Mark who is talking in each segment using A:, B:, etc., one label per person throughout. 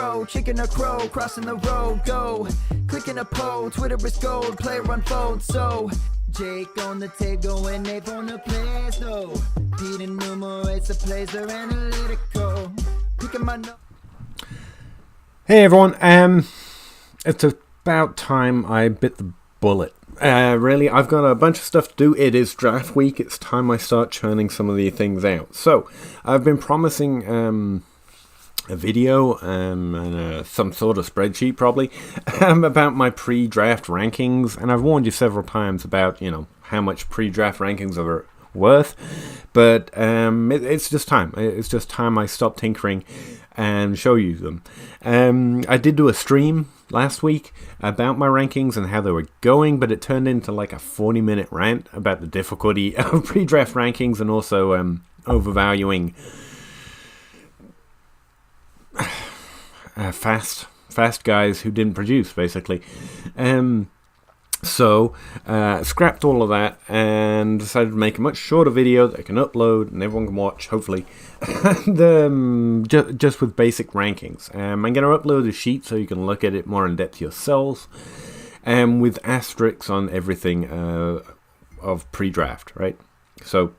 A: crow, chicken or crow, crossing the road, go. Clicking a poll, Twitter is gold, player unfold, so. Jake on the table and Nate on the plays, though. Pete enumerates the plays, they're analytical. Picking my notes.
B: Hey everyone, it's about time I bit the bullet. Really, I've got a bunch of stuff to do. It is draft week. It's time I start churning some of these things out. So, I've been promising a video and some sort of spreadsheet probably about my pre-draft rankings, and I've warned you several times about, you know, how much pre-draft rankings are worth, but it's just time. It's just time I stop tinkering and show you them. I did do a stream last week about my rankings and how they were going, but it turned into like a 40-minute rant about the difficulty of pre-draft rankings and also overvaluing fast guys who didn't produce, basically. So, scrapped all of that and decided to make a much shorter video that I can upload and everyone can watch, hopefully, just with basic rankings. I'm going to upload a sheet so you can look at it more in depth yourselves, with asterisks on everything of pre-draft, right? So,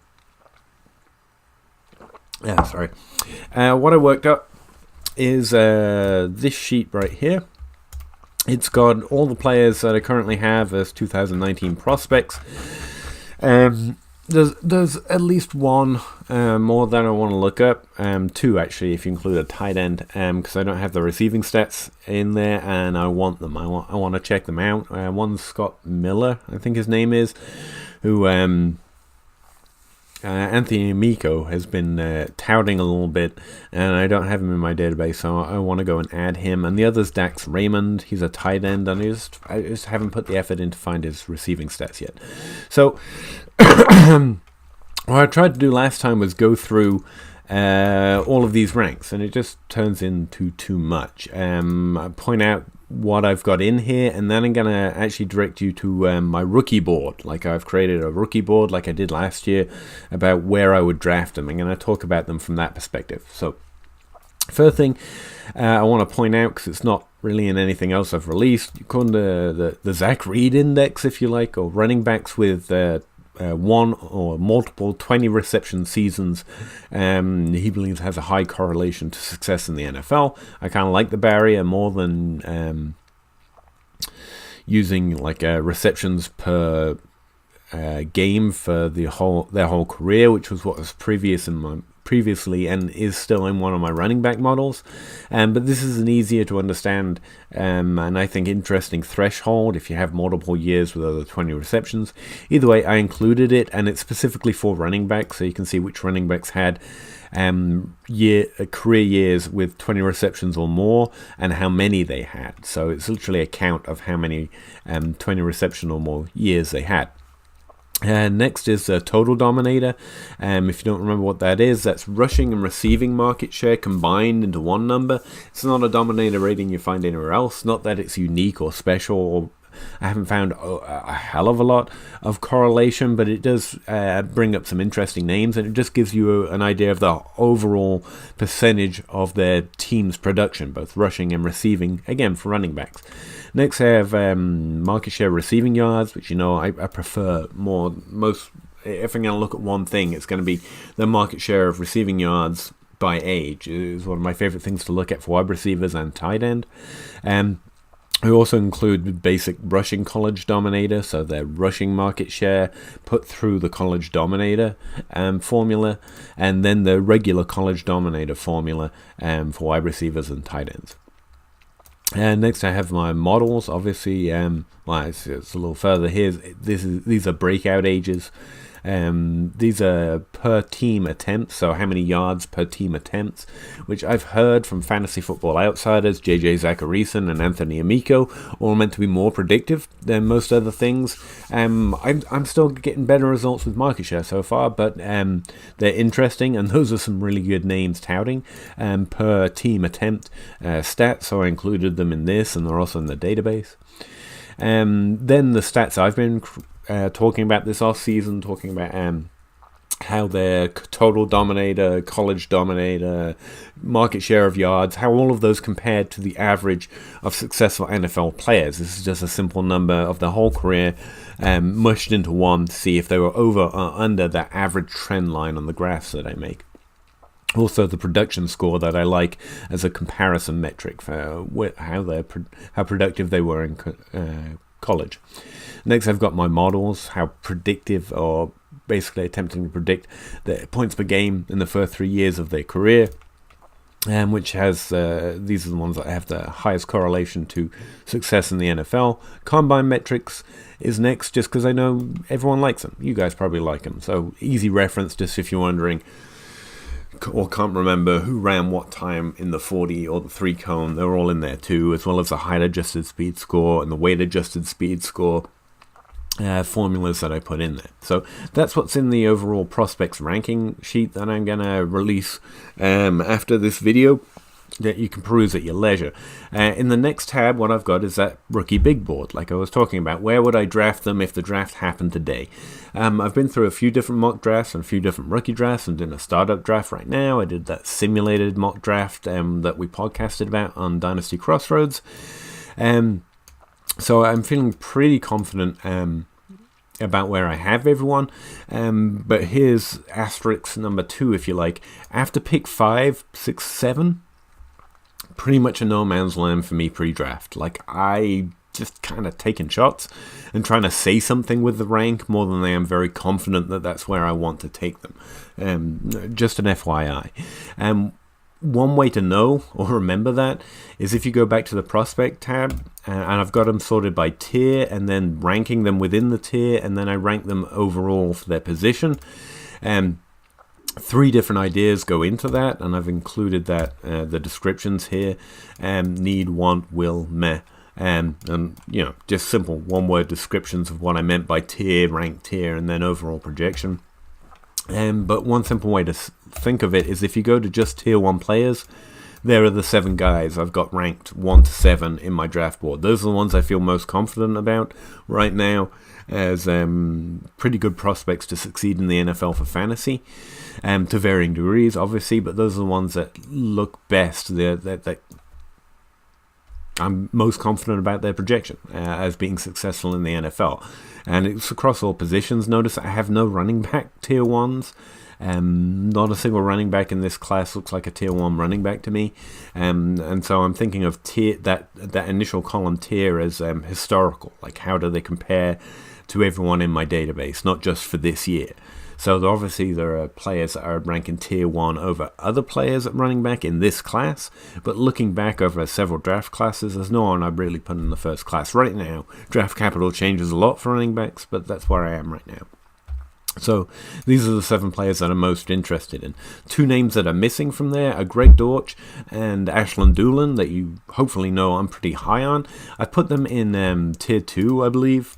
B: sorry. What I worked up is this sheet right here. It's got all the players that I currently have as 2019 prospects. There's at least one more that I want to look up. Two, actually, if you include a tight end, because I don't have the receiving stats in there, and I want them. I want to check them out. One's Scott Miller, I think his name is, who Anthony Amico has been touting a little bit, and I don't have him in my database, so I want to go and add him. And the other's Dax Raymond. He's a tight end, and I just haven't put the effort in to find his receiving stats yet. So, what I tried to do last time was go through all of these ranks, and it just turns into too much. I point out what I've got in here, and then I'm going to actually direct you to my rookie board. Like, I've created a rookie board like I did last year about where I would draft them. I'm going to talk about them from that perspective. So, first thing I want to point out, because it's not really in anything else I've released, according to the Zach Reed Index, if you like, or running backs with one or multiple 20 reception seasons, he believes has a high correlation to success in the NFL. I kind of like the barrier more than using like receptions per game for their whole career, which was what was previously and is still in one of my running back models. But this is an easier to understand and I think interesting threshold if you have multiple years with over 20 receptions. Either way, I included it, and it's specifically for running backs, so you can see which running backs had career years with 20 receptions or more and how many they had. So it's literally a count of how many 20 reception or more years they had. Next is the Total Dominator. If you don't remember what that is, that's rushing and receiving market share combined into one number. It's not a Dominator rating you find anywhere else. Not that it's unique or special, or I haven't found a hell of a lot of correlation, but it does bring up some interesting names, and it just gives you an idea of the overall percentage of their team's production, both rushing and receiving, again, for running backs. Next, I have market share receiving yards, which, you know, I prefer more. If I'm going to look at one thing, it's going to be the market share of receiving yards by age. It is one of my favorite things to look at for wide receivers and tight end. I also include basic rushing college dominator, so their rushing market share put through the college dominator formula, and then the regular college dominator formula for wide receivers and tight ends. And next I have my models, obviously. It's a little further here. These are breakout ages. These are per team attempts, so how many yards per team attempts, which I've heard from Fantasy Football Outsiders, JJ Zacharyson and Anthony Amico, all meant to be more predictive than most other things. I'm still getting better results with market share so far, but they're interesting, and those are some really good names touting per team attempt stats, so I included them in this, and they're also in the database. Then the stats I've been talking about this off season, talking about how their total dominator, college dominator, market share of yards, how all of those compared to the average of successful NFL players. This is just a simple number of their whole career mushed into one to see if they were over or under that average trend line on the graphs that I make. Also, the production score that I like as a comparison metric for how productive they were in college. Next, I've got my models, how predictive, or basically attempting to predict the points per game in the first 3 years of their career, which has these are the ones that have the highest correlation to success in the NFL. Combine metrics is next, just because I know everyone likes them. You guys probably like them, so easy reference just if you're wondering or can't remember who ran what time in the 40 or the 3 cone. They're all in there too, as well as the height adjusted speed score and the weight adjusted speed score formulas that I put in there. So that's what's in the overall prospects ranking sheet that I'm going to release after this video, that you can peruse at your leisure. In the next tab, what I've got is that rookie big board, like I was talking about. Where would I draft them if the draft happened today? I've been through a few different mock drafts and a few different rookie drafts, and doing a startup draft right now. I did that simulated mock draft that we podcasted about on Dynasty Crossroads. So I'm feeling pretty confident about where I have everyone. But here's asterisk number 2, if you like. After pick 5, 6, 7, pretty much a no man's land for me pre-draft. Like, I just kind of taking shots and trying to say something with the rank more than I am very confident that that's where I want to take them. Just an FYI. One way to know or remember that is if you go back to the prospect tab, and I've got them sorted by tier and then ranking them within the tier, and then I rank them overall for their position. 3 different ideas go into that, and I've included that the descriptions here: need, want, will, meh. And just simple one-word descriptions of what I meant by tier, rank tier, and then overall projection. But one simple way to think of it is if you go to just tier 1 players, there are the 7 guys I've got ranked 1 to 7 in my draft board. Those are the ones I feel most confident about right now as pretty good prospects to succeed in the NFL for fantasy, to varying degrees, obviously, but those are the ones that look best, that I'm most confident about their projection as being successful in the NFL. And it's across all positions. Notice I have no running back tier 1s. Not a single running back in this class looks like a tier 1 running back to me. And so I'm thinking of tier that initial column tier as historical. Like, how do they compare to everyone in my database, not just for this year? So obviously there are players that are ranking tier 1 over other players at running back in this class, but looking back over several draft classes, there's no one I'd really put in the first class right now. Draft capital changes a lot for running backs, but that's where I am right now. So these are the 7 players that I'm most interested in. 2 names that are missing from there are Greg Dortch and Ashland Dulin, that you hopefully know I'm pretty high on. I put them in tier 2, I believe.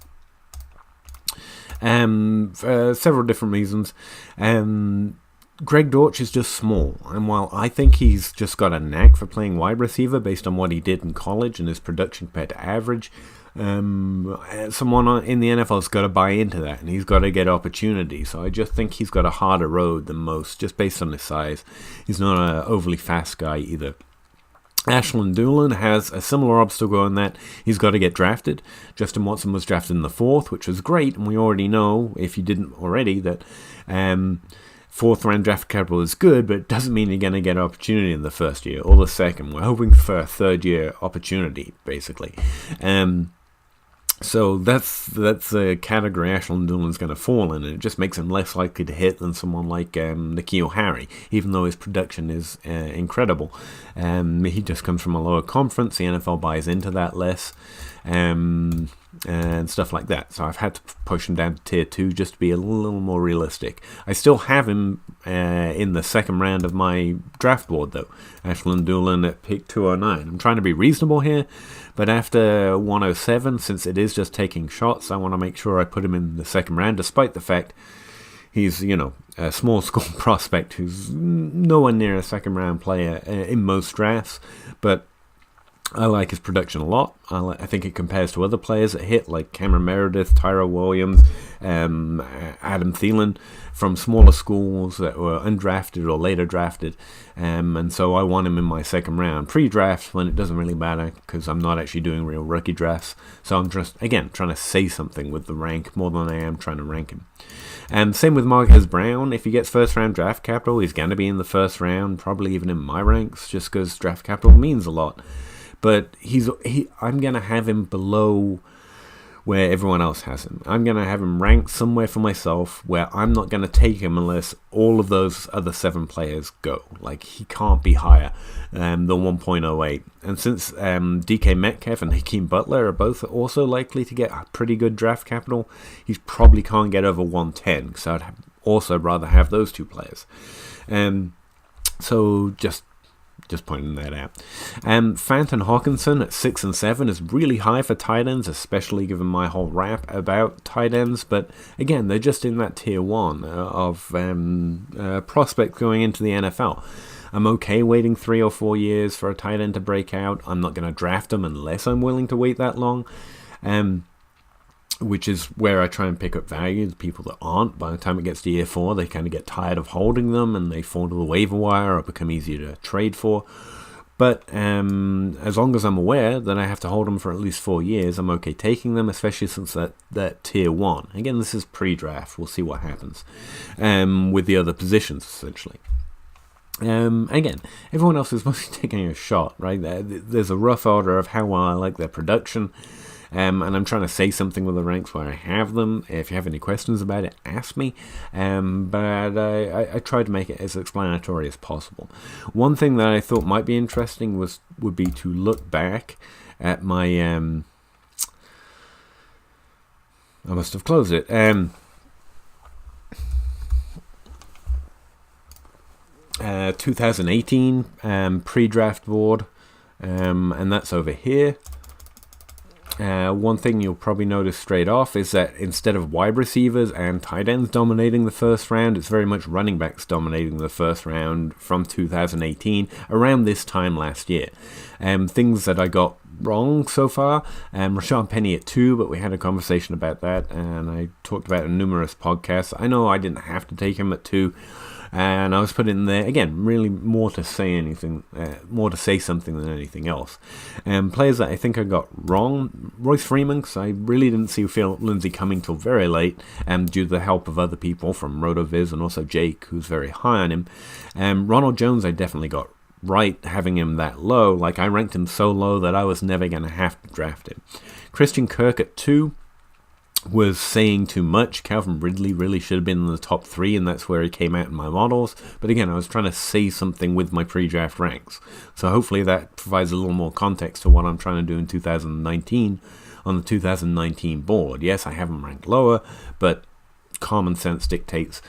B: For several different reasons. Greg Dortch is just small, and while I think he's just got a knack for playing wide receiver based on what he did in college and his production compared to average, someone in the NFL has got to buy into that, and he's got to get opportunity. So I just think he's got a harder road than most, just based on his size. He's not an overly fast guy either. Ashland Dulin has a similar obstacle in that he's got to get drafted. Justin Watson was drafted in the 4th, which was great, and we already know, if you didn't already, that 4th round draft capital is good, but it doesn't mean you're going to get an opportunity in the first year or the second. We're hoping for a 3rd year opportunity, basically. So that's the category Ashland Dulin's going to fall in, and it just makes him less likely to hit than someone like N'Keal Harry, even though his production is incredible. He just comes from a lower conference. The NFL buys into that less, and stuff like that. So I've had to push him down to tier 2 just to be a little more realistic. I still have him in the 2nd round of my draft board, though. Ashland Dulin at pick 209. I'm trying to be reasonable here, but after 107, since it is just taking shots, I want to make sure I put him in the 2nd round, despite the fact he's, a small school prospect who's nowhere near a 2nd round player in most drafts. But I like his production a lot. I think it compares to other players that hit, like Cameron Meredith, Tyrell Williams, Adam Thielen, from smaller schools that were undrafted or later drafted. And so I want him in my second round. Pre-draft, when it doesn't really matter, because I'm not actually doing real rookie drafts. So I'm just, again, trying to say something with the rank more than I am trying to rank him. And same with Marquez Brown. If he gets first round draft capital, he's going to be in the first round, probably even in my ranks, just because draft capital means a lot. But I'm going to have him below where everyone else has him. I'm going to have him ranked somewhere for myself where I'm not going to take him unless all of those other 7 players go. Like, he can't be higher than 1.08. And since DK Metcalf and Hakeem Butler are both also likely to get pretty good draft capital, he probably can't get over 110, because I'd also rather have those 2 players. So just pointing that out. Fanton Hawkinson at 6 and 7 is really high for tight ends, especially given my whole rap about tight ends. But again, they're just in that tier 1 of prospects going into the NFL. I'm okay waiting 3 or 4 years for a tight end to break out. I'm not going to draft them unless I'm willing to wait that long. Which is where I try and pick up value. The people that aren't, by the time it gets to year 4, they kind of get tired of holding them and they fall to the waiver wire or become easier to trade for. But as long as I'm aware that I have to hold them for at least 4 years, I'm okay taking them, especially since that tier 1. Again, this is pre-draft. We'll see what happens with the other positions, essentially. Again, everyone else is mostly taking a shot, right? There's a rough order of how well I like their production. And I'm trying to say something with the ranks where I have them. If you have any questions about it, ask me. But I tried to make it as explanatory as possible. One thing that I thought might be interesting would be to look back at my... I must have closed it. 2018 pre-draft board, and that's over here. One thing you'll probably notice straight off is that instead of wide receivers and tight ends dominating the first round, it's very much running backs dominating the first round from 2018, around this time last year. Things that I got wrong so far, Rashad Penny at 2, but we had a conversation about that, and I talked about it in numerous podcasts. I know I didn't have to take him at 2, and I was put in there, again, really more to say something than anything else. Players that I think I got wrong, Royce Freeman, because I really didn't see Philip Lindsay coming till very late, due to the help of other people from RotoViz and also Jake, who's very high on him. Ronald Jones I definitely got right, having him that low. Like, I ranked him so low that I was never going to have to draft him. Christian Kirk at 2 was saying too much. Calvin Ridley really should have been in the top 3, and that's where he came out in my models. But again, I was trying to say something with my pre-draft ranks. So hopefully that provides a little more context to what I'm trying to do in 2019 on the 2019 board. Yes, I have them ranked lower, but common sense dictates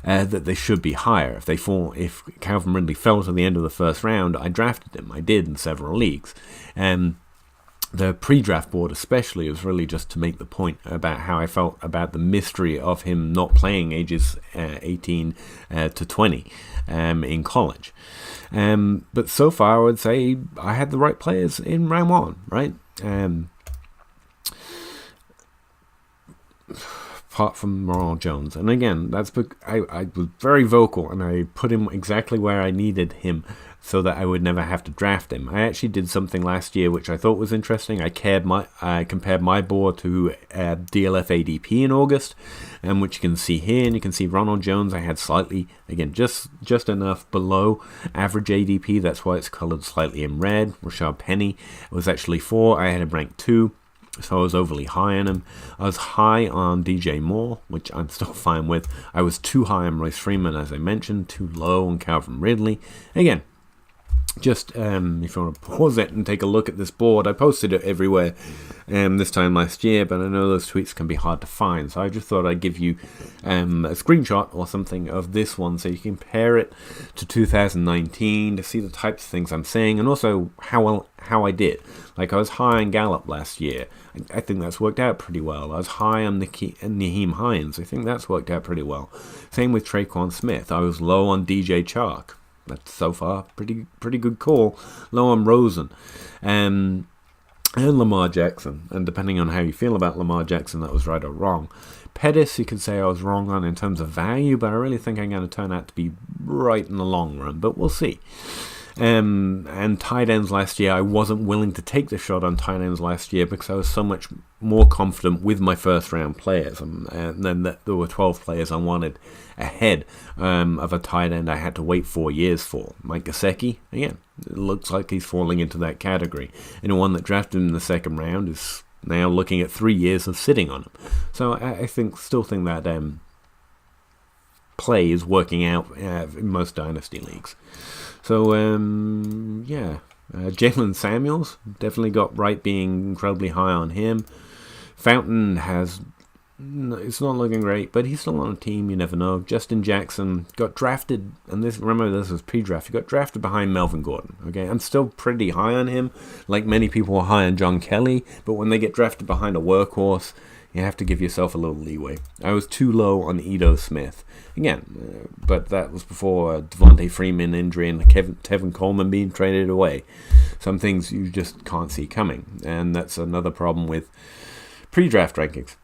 B: that they should be higher. If Calvin Ridley fell to the end of the first round, I drafted him. I did in several leagues. The pre-draft board especially was really just to make the point about how I felt about the mystery of him not playing ages 18 to 20 in college. But so far I would say I had the right players in round 1, right? Apart from Ronald Jones. And again, I was very vocal, and I put him exactly where I needed him so that I would never have to draft him. I actually did something last year which I thought was interesting. I compared my board to DLF ADP in August, which you can see here, and you can see Ronald Jones I had slightly, again, just enough below average ADP. That's why it's colored slightly in red. Rashad Penny was actually 4. I had him ranked 2. So I was overly high on him. I was high on DJ Moore, which I'm still fine with. I was too high on Royce Freeman, as I mentioned, too low on Calvin Ridley. Again, just if you want to pause it and take a look at this board, I posted it everywhere this time last year, but I know those tweets can be hard to find, so I just thought I'd give you a screenshot or something of this one so you can compare it to 2019 to see the types of things I'm saying, and also how I did. Like, I was high on Gallup last year. I think that's worked out pretty well. I was high on Nyheim Hines. I think that's worked out pretty well. Same with Traquan Smith. I was low on DJ Chark. That's so far pretty good call. Low on Rosen. And Lamar Jackson. And depending on how you feel about Lamar Jackson, that was right or wrong. Pettis, you could say I was wrong on in terms of value, but I really think I'm going to turn out to be right in the long run. But we'll see. And tight ends last year, I wasn't willing to take the shot on tight ends last year because I was so much more confident with my first round players, and then there were 12 players I wanted ahead of a tight end I had to wait 4 years for. Mike Gesicki, again, it looks like he's falling into that category. Anyone that drafted him in the second round is now looking at 3 years of sitting on him. So I still think that play is working out in most dynasty leagues. So, Jalen Samuels, definitely got right being incredibly high on him. Fountain it's not looking great, but he's still on a team, you never know. Justin Jackson got drafted, and this was pre-draft, he got drafted behind Melvin Gordon. Okay, I'm still pretty high on him, like many people are high on John Kelly, but when they get drafted behind a workhorse, you have to give yourself a little leeway. I was too low on Ito Smith. Again, but that was before Devontae Freeman injury and Tevin Coleman being traded away. Some things you just can't see coming, and that's another problem with pre-draft rankings.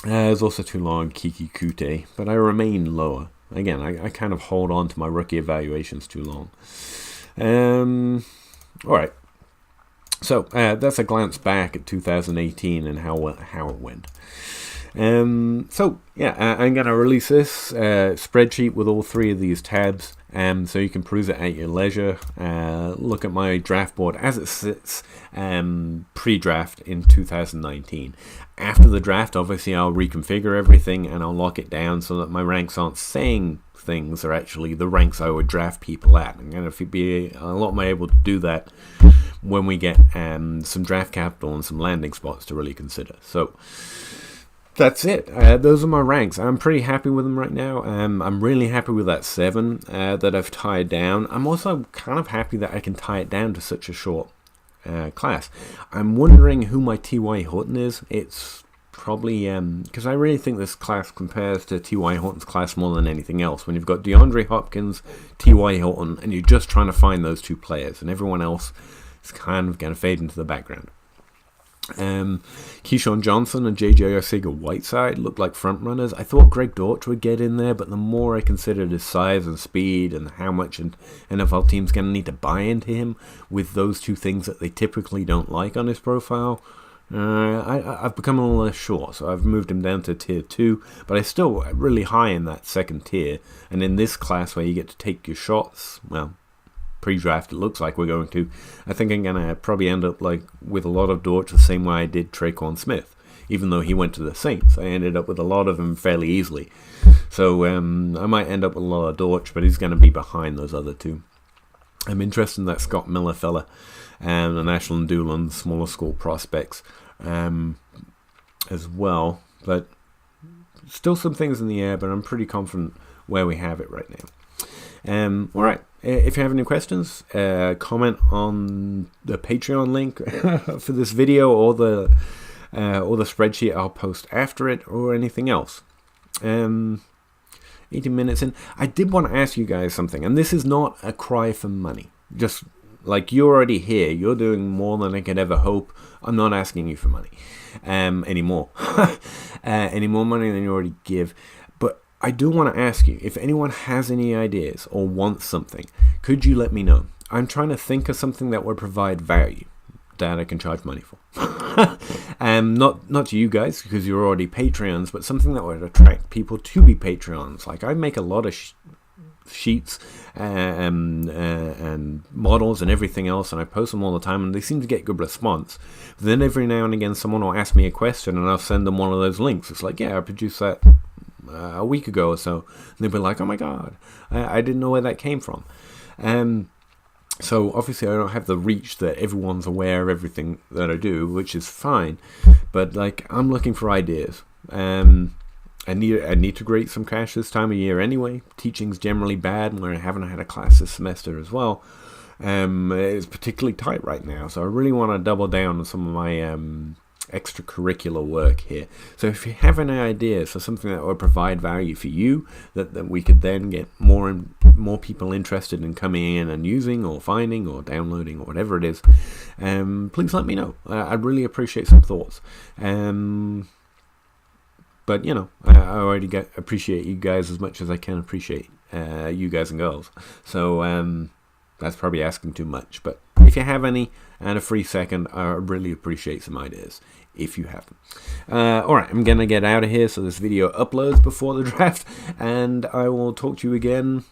B: There's also too low on Kiki Kute, but I remain lower. Again, I kind of hold on to my rookie evaluations too long. All right. So that's a glance back at 2018 and how it went. I'm going to release this spreadsheet with all 3 of these tabs, so you can peruse it at your leisure. Look at my draft board as it sits pre-draft in 2019. After the draft, obviously, I'll reconfigure everything and I'll lock it down so that my ranks aren't saying things are actually the ranks I would draft people at. I'm going to be a lot more able to do that when we get some draft capital and some landing spots to really consider. So that's it. Those are my ranks. I'm pretty happy with them right now. I'm really happy with that 7 that I've tied down. I'm also kind of happy that I can tie it down to such a short class. I'm wondering who my T.Y. Hilton is. It's probably because I really think this class compares to T.Y. Hilton's class more than anything else. When you've got DeAndre Hopkins, T.Y. Hilton, and you're just trying to find those 2 players, and everyone else is kind of going to fade into the background. Keyshawn Johnson and J.J. Arcega-Whiteside look like front runners. I thought Greg Dortch would get in there, but the more I considered his size and speed and how much an NFL team's going to need to buy into him with those 2 things that they typically don't like on his profile, I've become a little less sure. So I've moved him down to tier 2, but I'm still really high in that second tier. And in this class where you get to take your shots, well, pre-draft it looks like we're going to, I think I'm going to probably end up like with a lot of Dortch the same way I did Tre'Quan Smith. Even though he went to the Saints, I ended up with a lot of him fairly easily. So I might end up with a lot of Dortch, but he's going to be behind those other 2. I'm interested in that Scott Miller fella and the Ashland Dulin, smaller school prospects as well. But still some things in the air, but I'm pretty confident where we have it right now. All right. If you have any questions, comment on the Patreon link for this video or the spreadsheet I'll post after it or anything else. 18 minutes in. I did want to ask you guys something, and this is not a cry for money. Just like you're already here, you're doing more than I could ever hope. I'm not asking you for money anymore. Any more money than you already give. I do want to ask you, if anyone has any ideas or wants something, could you let me know? I'm trying to think of something that would provide value that I can charge money for. Not to you guys, because you're already Patreons, but something that would attract people to be Patreons. Like, I make a lot of sheets and models and everything else, and I post them all the time, and they seem to get good response. But then every now and again, someone will ask me a question, and I'll send them one of those links. It's like, yeah, I produced that a week ago or so, and they'll be like, oh my god, I didn't know where that came from. So obviously I don't have the reach that everyone's aware of everything that I do, which is fine, but like, I'm looking for ideas. I need to create some cash this time of year anyway. Teaching's generally bad, and I haven't had a class this semester as well. It's particularly tight right now, so I really want to double down on some of my extracurricular work here. So if you have any ideas for something that would provide value for you, that we could then get more more people interested in coming in and using or finding or downloading or whatever it is, please let me know. I'd really appreciate some thoughts. But I already appreciate you guys as much as I can appreciate you guys and girls. So that's probably asking too much. But if you have any and a free second, I really appreciate some ideas if you have them. Alright, I'm going to get out of here so this video uploads before the draft, and I will talk to you again.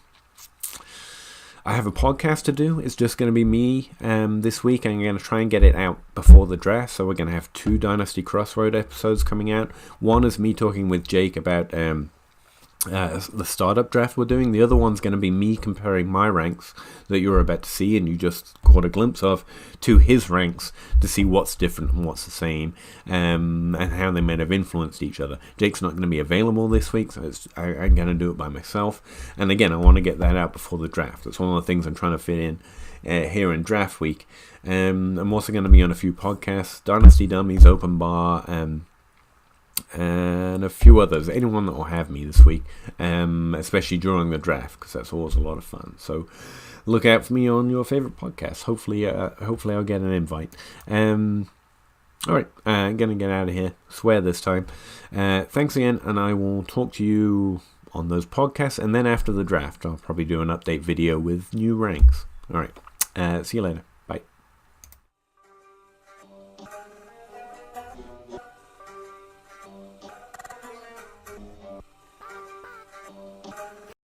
B: I have a podcast to do. It's just going to be me this week. I'm going to try and get it out before the draft. So we're going to have 2 Dynasty Crossroad episodes coming out. One is me talking with Jake about the startup draft we're doing. The other one's going to be me comparing my ranks that you're about to see and you just caught a glimpse of to his ranks to see what's different and what's the same, and how they might have influenced each other. Jake's not going to be available this week, so I'm going to do it by myself. And again, I want to get that out before the draft. That's one of the things I'm trying to fit in here in draft week. I'm also going to be on a few podcasts, Dynasty Dummies, Open Bar, and a few others. Anyone that will have me this week, especially during the draft, because that's always a lot of fun. So look out for me on your favorite podcast. Hopefully I'll get an invite. Alright, I'm gonna get out of here. Swear this time. Thanks again, and I will talk to you on those podcasts, and then after the draft I'll probably do an update video with new ranks. Alright, see you later.